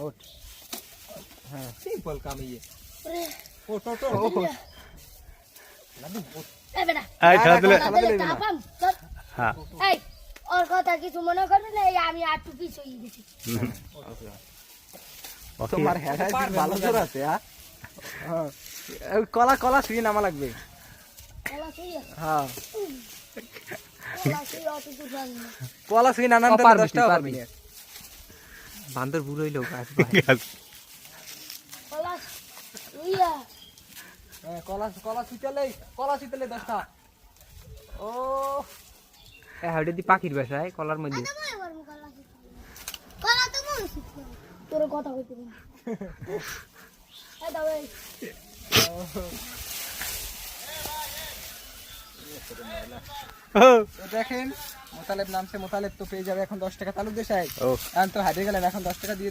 ওঠ হ্যাঁ সিম্পল কাম ये ওঠ ওঠ লাডু এ বেটা এই খেলা দিলে তাপাম হ্যাঁ এই ওর কথা কিছু মনে করবি না এই আমি আর টুপি সই দিছি ওকে তোমার হেড ভালো জোর আছে হ্যাঁ কলা কলা শুয়ে নামা লাগবে কলা সই হ্যাঁ কলা সই অত দূর পারবি না কলা শুয়ে নানান ও, পারবি, 10 টাকা পারবি। পারবি বান্দর বুড়ো হইলো গাছ কলা ইয়া হ্যাঁ কলা শুইতেলে 10 টাকা ও হাড়ে দি পাখির বাসায় কলার মধ্যে কলা তো মন তোর কথা কইতে না এই দাও এই তো দেখেন মোতালেব নামছে মোতালেব তো পেয়ে যাবে এখন 10 টাকা তালুক দেশাই ও এখন তো হারিয়ে গেলেন এখন 10 টাকা দিয়ে